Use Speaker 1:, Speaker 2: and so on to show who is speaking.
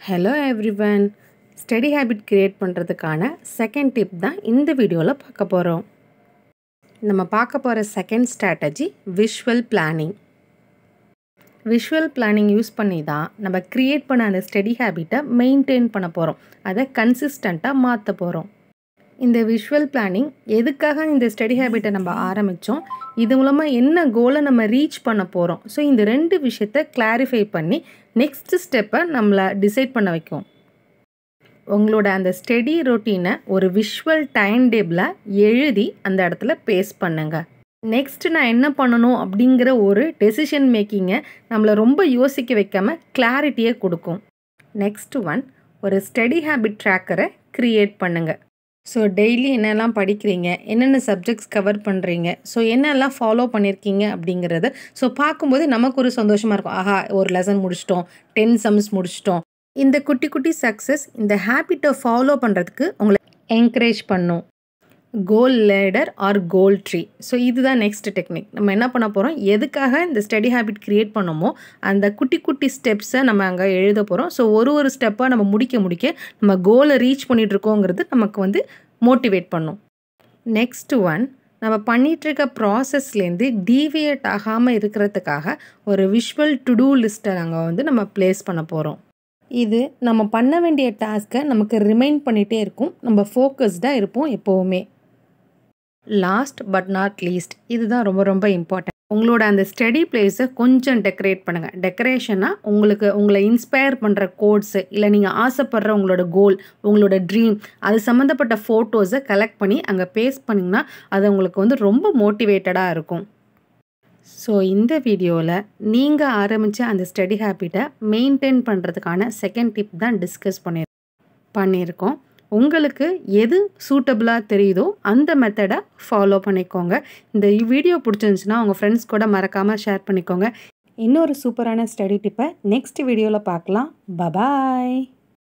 Speaker 1: Hello everyone. Study habit create பண்ணுறதுக்கான second tip தான் இந்த வீடியோவில் பார்க்க போகிறோம். நம்ம பார்க்க போகிற second strategy visual planning. Visual planning use பண்ணி தான் நம்ம க்ரியேட் பண்ண அந்த ஸ்டடி ஹேபிட்டை மெயின்டைன் பண்ண போகிறோம். அதை கன்சிஸ்டண்ட்டாக மாற்ற போகிறோம். இந்த விஷுவல் பிளானிங் எதுக்காக இந்த ஸ்டடி ஹேபிட்டை நம்ம ஆரம்பித்தோம், இது மூலமாக என்ன கோலை நம்ம ரீச் பண்ண போகிறோம். ஸோ இந்த ரெண்டு விஷயத்தை கிளாரிஃபை பண்ணி நெக்ஸ்ட் ஸ்டெப்பை நம்மளை டிசைட் பண்ண வைக்கும். உங்களோட அந்த ஸ்டடி ரொட்டீனை ஒரு விஷுவல் டைம் டேபிளை எழுதி அந்த இடத்துல பேஸ்ட் பண்ணுங்கள். நெக்ஸ்ட்டு நான் என்ன பண்ணணும் அப்படிங்கிற ஒரு டெசிஷன் மேக்கிங்கை நம்மளை ரொம்ப யோசிக்க வைக்காமல் கிளாரிட்டியை கொடுக்கும். நெக்ஸ்ட் ஒன், ஒரு ஸ்டடி ஹேபிட் ட்ராக்கரை க்ரியேட் பண்ணுங்கள். ஸோ டெய்லி என்னெல்லாம் படிக்கிறீங்க, என்னென்ன சப்ஜெக்ட்ஸ் கவர் பண்ணுறீங்க, ஸோ என்னெல்லாம் ஃபாலோ பண்ணியிருக்கீங்க அப்படிங்கிறத ஸோ பார்க்கும்போது நமக்கு ஒரு சந்தோஷமாக இருக்கும். ஆஹா, ஒரு லெசன் முடிச்சிட்டோம், 10 சம்ஸ் முடிச்சிட்டோம். இந்த குட்டி குட்டி சக்ஸஸ் இந்த ஹேபிட்டை ஃபாலோ பண்ணுறதுக்கு உங்களை என்கரேஜ் பண்ணும். கோல் ladder or goal tree. So இதுதான் நெக்ஸ்ட் டெக்னிக். நம்ம என்ன பண்ண போகிறோம், எதுக்காக இந்த ஸ்டடி ஹேபிட் க்ரியேட் பண்ணோமோ அந்த குட்டி குட்டி ஸ்டெப்ஸை நம்ம அங்கே எழுத போகிறோம். ஸோ ஒரு ஸ்டெப்பாக நம்ம முடிக்க நம்ம கோலை ரீச் பண்ணிகிட்ருக்கோங்கிறது நமக்கு மோட்டிவேட் பண்ணும். நெக்ஸ்ட் ஒன், நம்ம பண்ணிகிட்ருக்க ப்ராசஸ்லேருந்து டீவியேட் ஆகாமல் இருக்கிறதுக்காக ஒரு விஷுவல் டு டூ லிஸ்ட்டை நாங்கள் நம்ம ப்ளேஸ் பண்ண போகிறோம். இது நம்ம பண்ண வேண்டிய டாஸ்க்கை நமக்கு ரிமைண்ட் பண்ணிகிட்டே இருக்கும். நம்ம ஃபோக்கஸ்டாக இருப்போம் எப்போவுமே. லாஸ்ட் பட் நாட் லீஸ்ட், இதுதான் ரொம்ப ரொம்ப இம்பார்ட்டன்ட். உங்களோட அந்த ஸ்டடி பிளேஸை கொஞ்சம் டெக்கரேட் பண்ணுங்கள். டெக்கரேஷனாக உங்களை இன்ஸ்பயர் பண்ணுற கோட்ஸு, இல்லை நீங்கள் ஆசைப்படுற உங்களோட கோல், உங்களோட ட்ரீம், அது சம்மந்தப்பட்ட ஃபோட்டோஸை கலெக்ட் பண்ணி அங்கே பேஸ்ட் பண்ணிங்கன்னா அது உங்களுக்கு ரொம்ப மோட்டிவேட்டடாக இருக்கும். ஸோ இந்த வீடியோவில் நீங்கள் ஆரம்பித்த அந்த ஸ்டடி ஹேபிட்டை மெயின்டைன் பண்ணுறதுக்கான செகண்ட் டிப் தான் டிஸ்கஸ் பண்ணியிருக்கோம். உங்களுக்கு எது சூட்டபுளாக தெரியுதோ அந்த மெத்தடை ஃபாலோ பண்ணிக்கோங்க. இந்த வீடியோ பிடிச்சிருந்துச்சுன்னா உங்கள் ஃப்ரெண்ட்ஸ் கூட மறக்காமல் ஷேர் பண்ணிக்கோங்க. இன்னொரு சூப்பரான ஸ்டடி டிப்பை நெக்ஸ்ட் வீடியோவில் பார்க்கலாம். பபாய்.